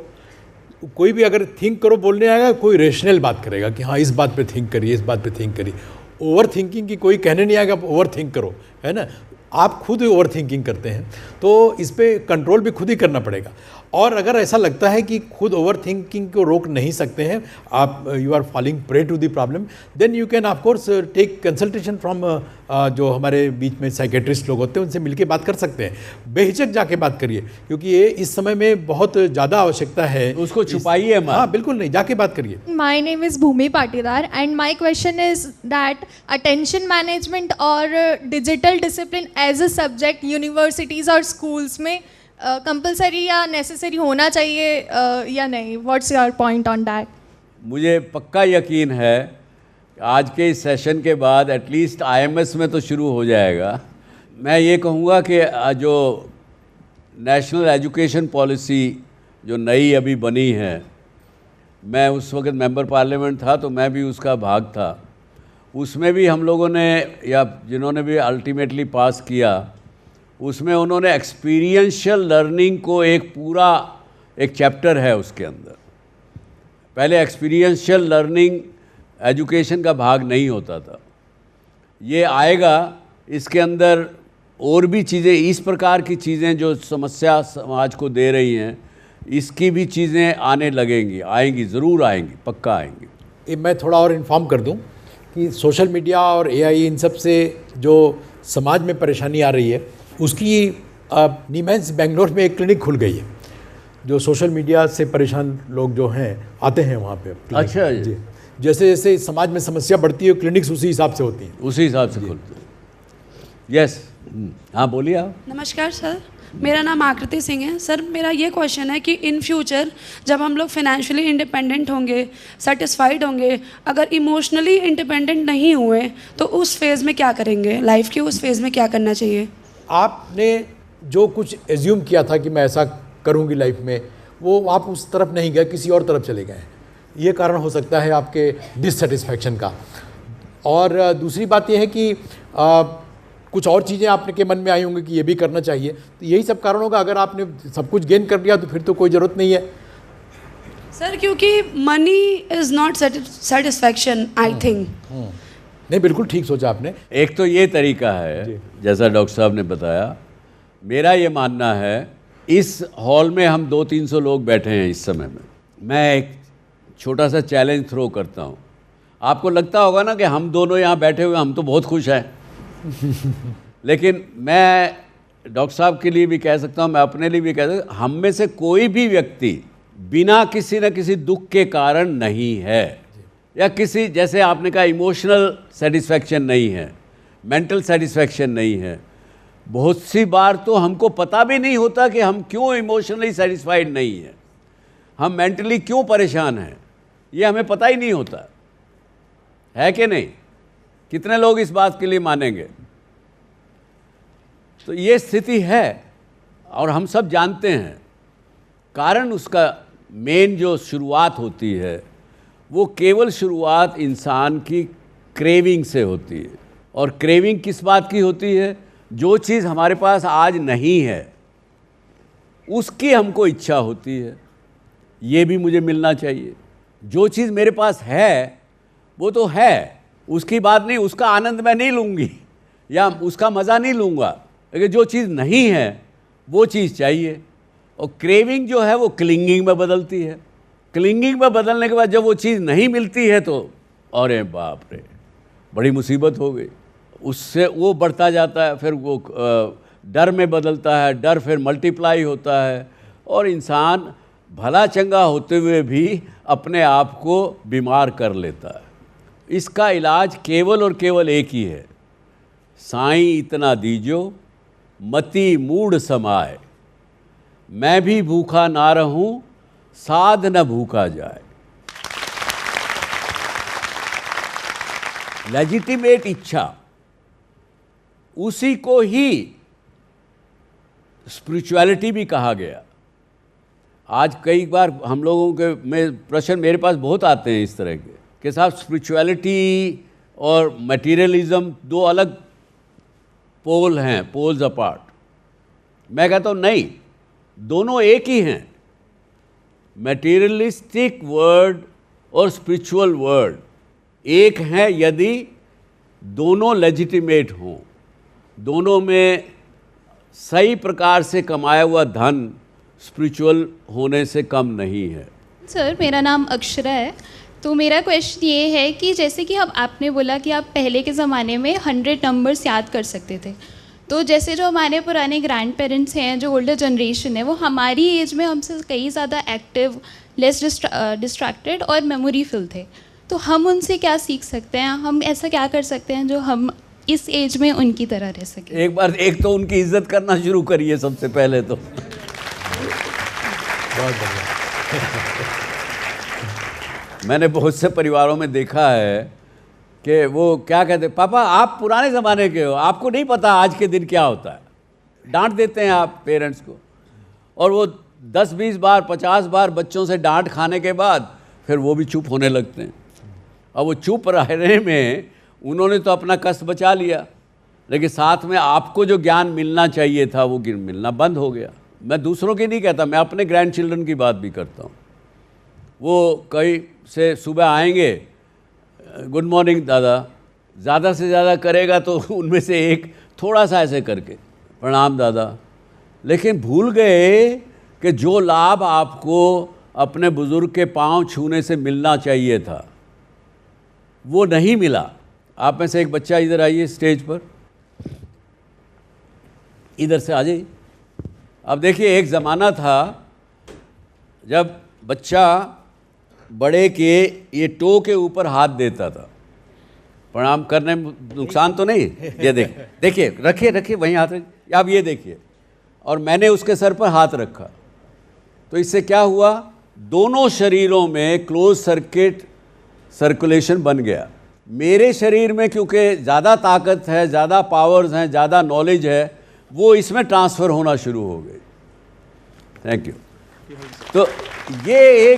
Speaker 7: कोई भी अगर थिंक करो बोलने आएगा, कोई रेशनल बात करेगा कि हाँ इस बात पे थिंक करिए, इस बात पे थिंक करिए। ओवर थिंकिंग की कोई कहने नहीं आएगा ओवर थिंक करो, है ना। आप खुद ओवर थिंकिंग करते हैं, तो इस पर कंट्रोल भी खुद ही करना पड़ेगा। और अगर ऐसा लगता है कि खुद ओवर थिंकिंग को रोक नहीं सकते हैं आप, you are falling prey to the problem, then you can of course take consultation from जो हमारे बीच में साइकेट्रिस्ट लोग होते हैं, उनसे मिलके बात कर सकते हैं। बेहिचक जाके बात करिए, क्योंकि ये इस समय में बहुत ज़्यादा आवश्यकता है।
Speaker 2: उसको छुपाइए।
Speaker 7: हाँ बिल्कुल नहीं, जाके बात करिए।
Speaker 14: My name is Bhumi Patidar and my question is that attention management और digital discipline as a subject universities और schools में कंपलसरी या नेसेसरी होना चाहिए या नहीं? What's your point on that?
Speaker 2: मुझे पक्का यकीन है आज के इस सेशन के बाद एटलीस्ट IMS में तो शुरू हो जाएगा। मैं ये कहूँगा कि जो नेशनल एजुकेशन पॉलिसी जो नई अभी बनी है, मैं उस वक्त मेंबर पार्लियामेंट था तो मैं भी उसका भाग था। उसमें भी हम लोगों ने, या जिन्होंने भी अल्टीमेटली पास किया, उसमें उन्होंने एक्सपीरियंशियल लर्निंग को एक पूरा एक चैप्टर है उसके अंदर। पहले एक्सपीरियंशियल लर्निंग एजुकेशन का भाग नहीं होता था। ये आएगा, इसके अंदर और भी चीज़ें, इस प्रकार की चीज़ें जो समस्या समाज को दे रही हैं, इसकी भी चीज़ें आने लगेंगी, आएंगी, ज़रूर आएंगी, पक्का आएंगी।
Speaker 7: मैं थोड़ा और इन्फॉर्म कर दूं कि सोशल मीडिया और AI इन सब से जो समाज में परेशानी आ रही है, उसकी नीमेंस बेंगलोर में एक क्लिनिक खुल गई है। जो सोशल मीडिया से परेशान लोग जो हैं आते हैं वहाँ पे।
Speaker 2: अच्छा
Speaker 7: जी, जैसे जैसे समाज में समस्या बढ़ती है, क्लिनिक्स उसी हिसाब से होती हैं।
Speaker 2: उसी हिसाब से खुलते हैं। यस, हाँ बोलिए आप।
Speaker 15: नमस्कार सर, मेरा नाम आकृति सिंह है। सर मेरा ये क्वेश्चन है कि इन फ्यूचर जब हम लोग फाइनेंशियली इंडिपेंडेंट होंगे, सेटिस्फाइड होंगे, अगर इमोशनली इंडिपेंडेंट नहीं हुए तो उस फेज़ में क्या करेंगे? लाइफ के उस फेज़ में क्या करना चाहिए?
Speaker 7: आपने जो कुछ एज्यूम किया था कि मैं ऐसा करूंगी लाइफ में, वो आप उस तरफ नहीं गए, किसी और तरफ चले गए। ये कारण हो सकता है आपके डिससेटिस्फैक्शन का। और दूसरी बात यह है कि कुछ और चीज़ें आपने के मन में आई होंगी कि ये भी करना चाहिए। तो यही सब कारण होगा। अगर आपने सब कुछ गेन कर लिया तो फिर तो कोई ज़रूरत नहीं है
Speaker 15: सर, क्योंकि money is not satisfaction I think.
Speaker 7: नहीं, बिल्कुल ठीक सोचा आपने।
Speaker 2: एक तो ये तरीका है, जैसा डॉक्टर साहब ने बताया। मेरा ये मानना है, इस हॉल में हम 200-300 लोग बैठे हैं इस समय में। मैं एक छोटा सा चैलेंज थ्रो करता हूँ। आपको लगता होगा ना कि हम दोनों यहाँ बैठे हुए हम तो बहुत खुश हैं लेकिन मैं डॉक्टर साहब के लिए भी कह सकता हूँ, मैं अपने लिए भी कह सकता हूँ, हम में से कोई भी व्यक्ति बिना किसी न किसी दुख के कारण नहीं है, या किसी, जैसे आपने कहा, इमोशनल सेटिस्फैक्शन नहीं है, मेंटल सेटिस्फैक्शन नहीं है। बहुत सी बार तो हमको पता भी नहीं होता कि हम क्यों इमोशनली सेटिस्फाइड नहीं हैं, हम मेंटली क्यों परेशान हैं, ये हमें पता ही नहीं होता है कि नहीं? कितने लोग इस बात के लिए मानेंगे? तो ये स्थिति है। और हम सब जानते हैं कारण उसका मेन जो शुरुआत होती है वो केवल शुरुआत इंसान की क्रेविंग से होती है। और क्रेविंग किस बात की होती है? जो चीज़ हमारे पास आज नहीं है उसकी हमको इच्छा होती है, ये भी मुझे मिलना चाहिए। जो चीज़ मेरे पास है वो तो है, उसकी बात नहीं, उसका आनंद मैं नहीं लूँगी या उसका मज़ा नहीं लूँगा, लेकिन जो चीज़ नहीं है वो चीज़ चाहिए। और क्रेविंग जो है वो क्लिंगिंग में बदलती है। क्लिंगिंग में बदलने के बाद जब वो चीज़ नहीं मिलती है तो अरे बाप रे, बड़ी मुसीबत हो गई। उससे वो बढ़ता जाता है, फिर वो डर में बदलता है, डर फिर मल्टीप्लाई होता है और इंसान भला चंगा होते हुए भी अपने आप को बीमार कर लेता है। इसका इलाज केवल और केवल एक ही है, साईं इतना दीजो मति मूढ़ समाए, मैं भी भूखा ना रहूं साध न भूखा जाए। लेजिटिमेट इच्छा, उसी को ही स्पिरिचुअलिटी भी कहा गया। आज कई बार हम लोगों के में प्रश्न मेरे पास बहुत आते हैं इस तरह के कि साहब स्पिरिचुअलिटी और मटेरियलिज्म दो अलग पोल हैं, पोल्स अपार्ट। मैं कहता हूँ नहीं, दोनों एक ही हैं। मटेरियलिस्टिक वर्ड और स्पिरिचुअल वर्ड एक हैं यदि दोनों लेजिटिमेट हों, दोनों में सही प्रकार से कमाया हुआ धन स्पिरिचुअल होने से कम नहीं है।
Speaker 4: सर, मेरा नाम अक्षरा है। तो मेरा क्वेश्चन ये है कि जैसे कि अब आपने बोला कि आप पहले के ज़माने में 100 नंबर्स याद कर सकते थे, तो जैसे जो हमारे पुराने ग्रैंड पेरेंट्स हैं, जो ओल्डर जनरेशन है, वो हमारी एज में हमसे कई ज़्यादा एक्टिव, लेस डिस्ट्रैक्टेड और मेमोरी फिल थे। तो हम उनसे क्या सीख सकते हैं? हम ऐसा क्या कर सकते हैं जो हम इस एज में उनकी तरह रह सकें?
Speaker 2: एक तो उनकी इज्जत करना शुरू करिए सबसे पहले तो।
Speaker 7: बहुत बढ़िया।
Speaker 2: मैंने बहुत से परिवारों में देखा है कि वो क्या कहते हैं, पापा आप पुराने ज़माने के हो, आपको नहीं पता आज के दिन क्या होता है। डांट देते हैं आप पेरेंट्स को, और वो 10-20 बार 50 बार बच्चों से डांट खाने के बाद फिर वो भी चुप होने लगते हैं। और वो चुप रहने में उन्होंने तो अपना कष्ट बचा लिया, लेकिन साथ में आपको जो ज्ञान मिलना चाहिए था वो मिलना बंद हो गया। मैं दूसरों की नहीं कहता, मैं अपने ग्रैंड चिल्ड्रन की बात भी करता हूँ। वो कहीं से सुबह आएंगे, गुड मॉर्निंग दादा, ज़्यादा से ज़्यादा करेगा तो उनमें से एक थोड़ा सा ऐसे करके प्रणाम दादा, लेकिन भूल गए कि जो लाभ आपको अपने बुज़ुर्ग के पांव छूने से मिलना चाहिए था वो नहीं मिला। आप में से एक बच्चा इधर आइए स्टेज पर, इधर से आ जाइए। अब देखिए, एक ज़माना था जब बच्चा बड़े के ये टो के ऊपर हाथ देता था। प्रणाम करने में नुकसान तो नहीं? ये देखिए, रखिए वहीं हाथ रखिए। अब ये देखिए, और मैंने उसके सर पर हाथ रखा, तो इससे क्या हुआ? दोनों शरीरों में क्लोज सर्किट सर्कुलेशन बन गया। मेरे शरीर में क्योंकि ज़्यादा ताकत है, ज़्यादा पावर्स हैं, ज़्यादा नॉलेज है, वो इसमें ट्रांसफ़र होना शुरू हो गई। Thank you. तो ये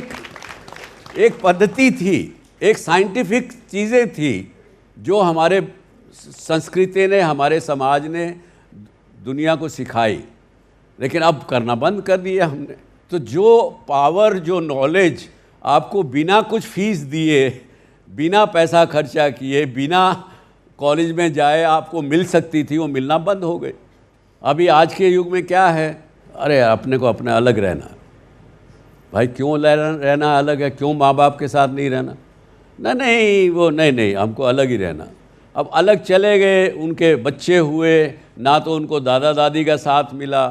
Speaker 2: एक पद्धति थी, एक साइंटिफिक चीज़ें थी जो हमारे संस्कृति ने, हमारे समाज ने दुनिया को सिखाई, लेकिन अब करना बंद कर दिया हमने। तो जो पावर, जो नॉलेज आपको बिना कुछ फीस दिए, बिना पैसा खर्चा किए, बिना कॉलेज में जाए आपको मिल सकती थी, वो मिलना बंद हो गई। अभी आज के युग में क्या है? अरे अपने को अपने अलग रहना। भाई क्यों रहना अलग है? क्यों माँ बाप के साथ नहीं रहना? नहीं वो नहीं, हमको अलग ही रहना। अब अलग चले गए, उनके बच्चे हुए, ना तो उनको दादा दादी का साथ मिला,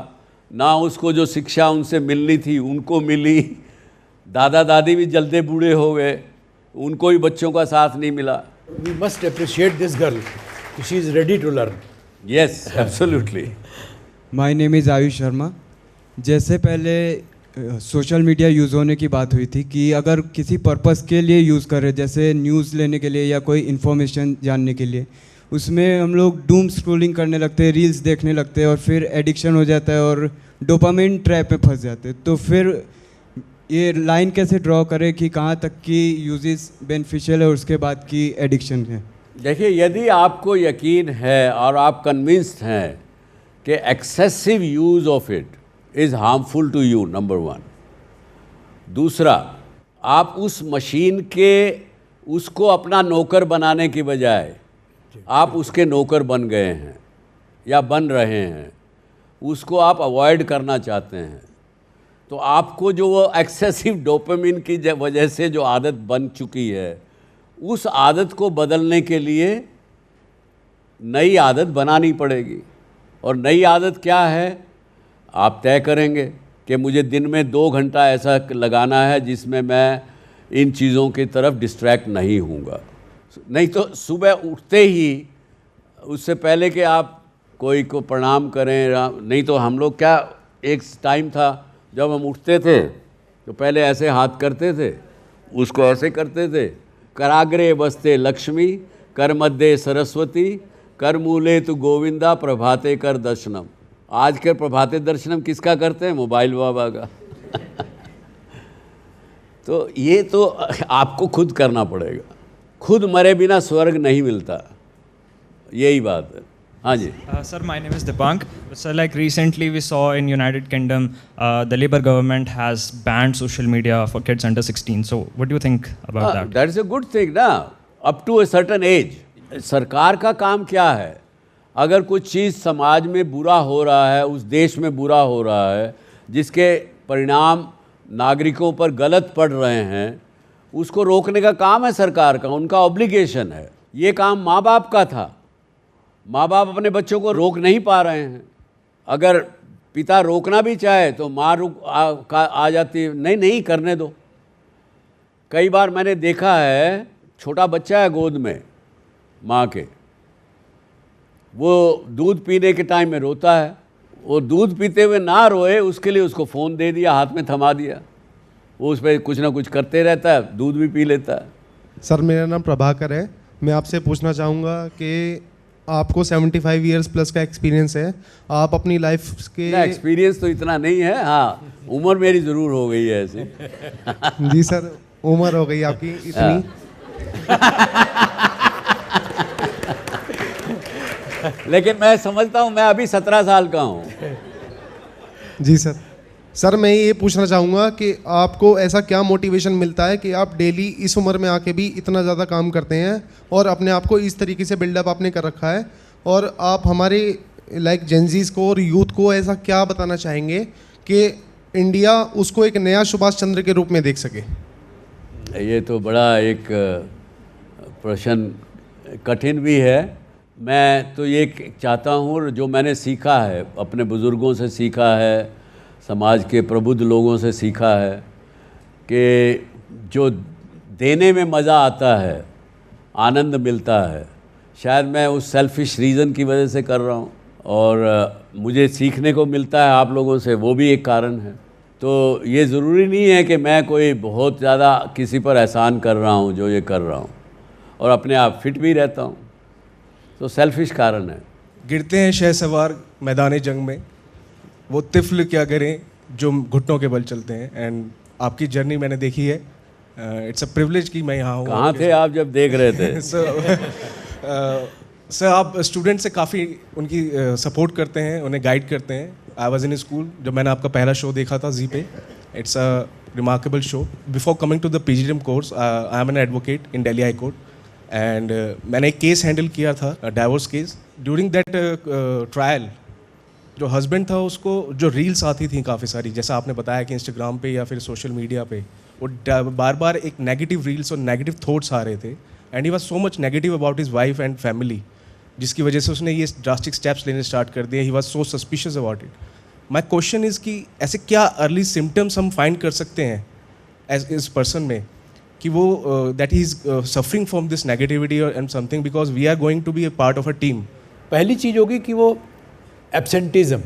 Speaker 2: ना उसको जो शिक्षा उनसे मिलनी थी उनको मिली। दादा दादी भी जल्दी बूढ़े हो गए, उनको भी बच्चों का साथ नहीं मिला।
Speaker 7: We must appreciate this girl. She is ready to learn.
Speaker 2: Yes, absolutely.
Speaker 16: My name is Ayush Sharma. जैसे पहले सोशल मीडिया यूज़ होने की बात हुई थी कि अगर किसी पर्पस के लिए यूज़ कर रहे, जैसे न्यूज़ लेने के लिए या कोई इन्फॉर्मेशन जानने के लिए, उसमें हम लोग डूम स्क्रॉलिंग करने लगते हैं, रील्स देखने लगते हैं और फिर एडिक्शन हो जाता है और डोपामिन ट्रैप में फंस जाते हैं। तो फिर ये लाइन कैसे ड्रॉ करें कि कहाँ तक की यूजेस बेनिफिशियल है और उसके बाद की एडिक्शन है?
Speaker 2: देखिए, यदि आपको यकीन है और आप कन्विंस्ड हैं कि excessive use of it is harmful to you, number 1। दूसरा, आप उस मशीन के उसको अपना नौकर बनाने की बजाय आप उसके नौकर बन गए हैं या बन रहे हैं, उसको आप अवॉइड करना चाहते हैं, तो आपको जो वो एक्सेसिव डोपामिन की वजह से जो आदत बन चुकी है, उस आदत को बदलने के लिए नई आदत बनानी पड़ेगी। और नई आदत क्या है, आप तय करेंगे कि मुझे दिन में 2 घंटा ऐसा लगाना है जिसमें मैं इन चीज़ों की तरफ डिस्ट्रैक्ट नहीं होऊंगा। नहीं तो सुबह उठते ही, उससे पहले कि आप कोई को प्रणाम करें, नहीं तो हम लोग क्या, एक टाइम था जब हम उठते थे तो पहले ऐसे हाथ करते थे, उसको ऐसे करते थे, कराग्रे बसते लक्ष्मी, कर मध्य सरस्वती, कर मूले तु गोविंदा, प्रभाते कर दर्शनम। आज के प्रभाते दर्शनम किसका करते हैं? मोबाइल बाबा का। तो ये तो आपको खुद करना पड़ेगा, खुद मरे बिना स्वर्ग नहीं मिलता, यही बात है। हाँ जी।
Speaker 17: Sir, my name is Dipank. Sir, like recently we saw in United Kingdom, the Labour government has banned social media for kids under 16. So, what do you think about that?
Speaker 2: That is a good thing, ना? Up to a certain age. सरकार का काम क्या है? अगर कुछ चीज़ समाज में बुरा हो रहा है, उस देश में बुरा हो रहा है, जिसके परिणाम नागरिकों पर गलत पड़ रहे हैं, उसको रोकने का काम है सरकार का, उनका ऑब्लिगेशन है। ये काम माँ बाप का था। माँ बाप अपने बच्चों को रोक नहीं पा रहे हैं। अगर पिता रोकना भी चाहे तो माँ आ जाती है, नहीं करने दो। कई बार मैंने देखा है, छोटा बच्चा है गोद में माँ के, वो दूध पीने के टाइम में रोता है, वो दूध पीते हुए ना रोए उसके लिए उसको फ़ोन दे दिया, हाथ में थमा दिया, वो उस पर कुछ ना कुछ करते रहता है, दूध भी पी लेता है।
Speaker 18: सर, मेरा नाम प्रभाकर है। मैं आपसे पूछना चाहूँगा कि आपको 75 ईयर्स प्लस का एक्सपीरियंस है, आप अपनी लाइफ के...
Speaker 2: एक्सपीरियंस तो इतना नहीं है, हाँ उम्र मेरी ज़रूर हो गई है ऐसी।
Speaker 18: जी सर, उम्र हो गई आपकी इतनी।
Speaker 2: लेकिन मैं समझता हूँ मैं अभी 17 साल का हूँ।
Speaker 18: जी सर। सर, मैं ये पूछना चाहूँगा कि आपको ऐसा क्या मोटिवेशन मिलता है कि आप डेली इस उम्र में आके भी इतना ज़्यादा काम करते हैं और अपने आप को इस तरीके से बिल्डअप आपने कर रखा है, और आप हमारे लाइक जेनजीज़ को और यूथ को ऐसा क्या बताना चाहेंगे कि इंडिया उसको एक नया सुभाष चंद्र के रूप में देख सके?
Speaker 2: ये तो बड़ा एक प्रश्न कठिन भी है। मैं तो ये चाहता हूँ, जो मैंने सीखा है, अपने बुज़ुर्गों से सीखा है, समाज के प्रबुद्ध लोगों से सीखा है, कि जो देने में मज़ा आता है, आनंद मिलता है, शायद मैं उस सेल्फिश रीज़न की वजह से कर रहा हूँ, और मुझे सीखने को मिलता है आप लोगों से, वो भी एक कारण है। तो ये ज़रूरी नहीं है कि मैं कोई बहुत ज़्यादा किसी पर एहसान कर रहा हूँ जो ये कर रहा हूँ, और अपने आप फिट भी रहता हूँ, तो सेल्फिश कारण है।
Speaker 19: गिरते हैं शहसवार मैदान जंग में, वो तिफल क्या करें जो घुटनों के बल चलते हैं। एंड आपकी जर्नी मैंने देखी है, इट्स अ प्रिविलेज कि मैं यहाँ हूँ।
Speaker 2: कहाँ थे आप जब देख रहे थे?
Speaker 19: सर, आप स्टूडेंट से काफ़ी उनकी सपोर्ट करते हैं, उन्हें गाइड करते हैं। आई वॉज इन स्कूल जब मैंने आपका पहला शो देखा था जी पे, it's a remarkable show. Before coming to the PGDM course, I am an advocate in Delhi high court, and मैंने एक केस हैंडल किया था, divorce case. During that trial, जो हस्बैंड था उसको जो रील्स आती थी काफ़ी सारी, जैसा आपने बताया कि इंस्टाग्राम पे या फिर सोशल मीडिया पे, वो बार बार एक नेगेटिव रील्स और नेगेटिव थॉट्स आ रहे थे, and he was so much negative about his wife and family, जिसकी वजह से उसने ये ड्रास्टिक स्टेप्स लेने स्टार्ट कर दिए। He was so suspicious about it. My question is कि ऐसे क्या अर्ली सिम्टम्स हम फाइंड कर सकते हैं एज इस पर्सन में कि वो दैट ही is suffering from this negativity and something, because we are going to be a part of a team.
Speaker 7: पहली चीज़ होगी कि वो एब्सेंटिज्म,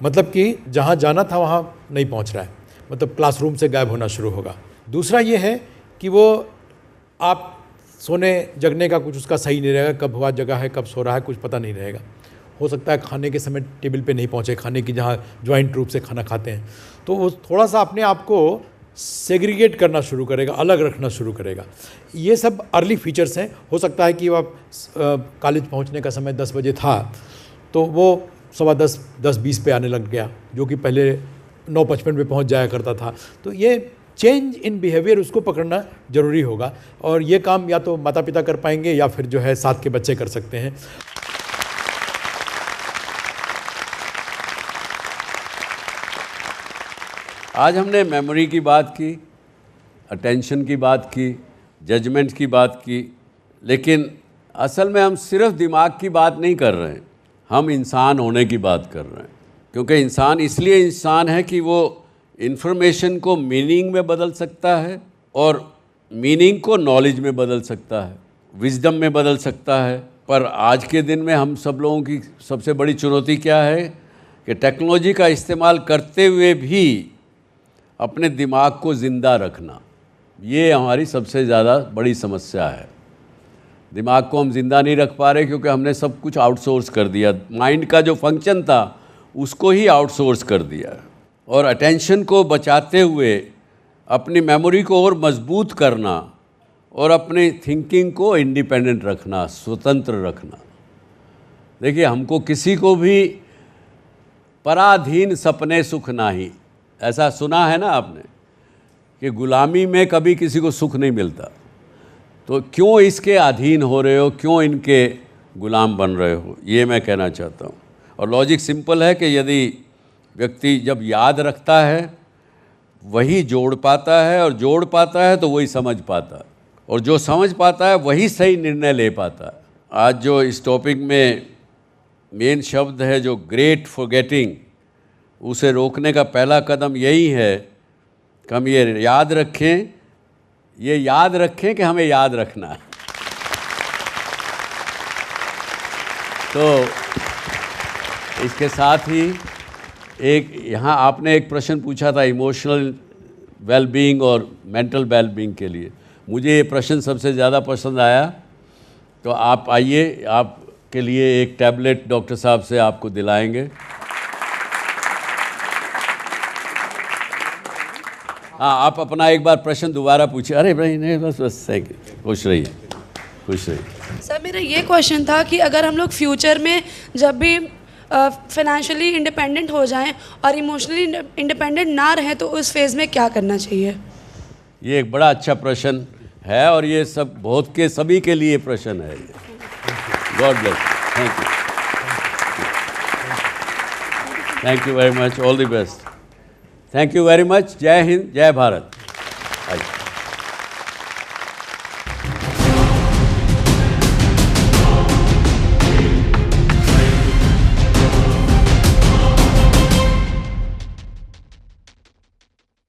Speaker 7: मतलब कि जहाँ जाना था वहाँ नहीं पहुँच रहा है, मतलब क्लासरूम से गायब होना शुरू होगा। दूसरा ये है कि वो आप सोने जगने का कुछ उसका सही नहीं रहेगा, कब हुआ जगह है, कब सो रहा है, कुछ पता नहीं रहेगा। हो सकता है खाने के समय टेबल पे नहीं पहुँचे, खाने की जहाँ ज्वाइंट रूप से खाना खाते हैं, तो वो थोड़ा सा अपने आप को सेग्रीगेट करना शुरू करेगा, अलग रखना शुरू करेगा। ये सब अर्ली फीचर्स हैं। हो सकता है कि आप कॉलेज पहुंचने का समय 10 बजे था तो वो 10:15, 10:20 पे आने लग गया, जो कि पहले 9:55 पे पहुंच जाया करता था। तो ये चेंज इन बिहेवियर उसको पकड़ना ज़रूरी होगा, और ये काम या तो माता पिता कर पाएंगे या फिर जो है साथ के बच्चे कर सकते हैं।
Speaker 2: आज हमने मेमोरी की बात की, अटेंशन की बात की, जजमेंट की बात की, लेकिन असल में हम सिर्फ दिमाग की बात नहीं कर रहे हैं, हम इंसान होने की बात कर रहे हैं। क्योंकि इंसान इसलिए इंसान है कि वो इन्फॉर्मेशन को मीनिंग में बदल सकता है और मीनिंग को नॉलेज में बदल सकता है, विजडम में बदल सकता है। पर आज के दिन में हम सब लोगों की सबसे बड़ी चुनौती क्या है कि टेक्नोलॉजी का इस्तेमाल करते हुए भी अपने दिमाग को ज़िंदा रखना, ये हमारी सबसे ज़्यादा बड़ी समस्या है। दिमाग को हम ज़िंदा नहीं रख पा रहे क्योंकि हमने सब कुछ आउटसोर्स कर दिया, माइंड का जो फंक्शन था उसको ही आउटसोर्स कर दिया। और अटेंशन को बचाते हुए अपनी मेमोरी को और मजबूत करना और अपनी थिंकिंग को इंडिपेंडेंट रखना, स्वतंत्र रखना। देखिए, हमको किसी को भी पराधीन सपने सुख नाही, ऐसा सुना है ना आपने कि गुलामी में कभी किसी को सुख नहीं मिलता। तो क्यों इसके अधीन हो रहे हो, क्यों इनके गुलाम बन रहे हो, ये मैं कहना चाहता हूँ। और लॉजिक सिंपल है कि यदि व्यक्ति जब याद रखता है वही जोड़ पाता है, और जोड़ पाता है तो वही समझ पाता है, और जो समझ पाता है वही सही निर्णय ले पाता है। आज जो इस टॉपिक में मेन शब्द है जो ग्रेट फॉरगेटिंग, उसे रोकने का पहला कदम यही है कि हम ये याद रखें कि हमें याद रखना है। तो इसके साथ ही एक यहाँ आपने एक प्रश्न पूछा था इमोशनल वेलबींग और मेंटल वेलबींग के लिए, मुझे ये प्रश्न सबसे ज़्यादा पसंद आया। तो आप आइए, आपके लिए एक टैबलेट डॉक्टर साहब से आपको दिलाएंगे। हाँ, आप अपना एक बार प्रश्न दोबारा पूछिए। अरे भाई नहीं, बस थैंक यू, खुश रहिए, खुश रहिए।
Speaker 15: सर, मेरा ये क्वेश्चन था कि अगर हम लोग फ्यूचर में जब भी फाइनेंशियली इंडिपेंडेंट हो जाएं और इमोशनली इंडिपेंडेंट ना रहें तो उस फेज़ में क्या करना चाहिए?
Speaker 2: ये एक बड़ा अच्छा प्रश्न है और ये सब बहुत के सभी के लिए प्रश्न है। God bless, thank you very much, all the best, thank you very much. जय हिंद, जय भारत।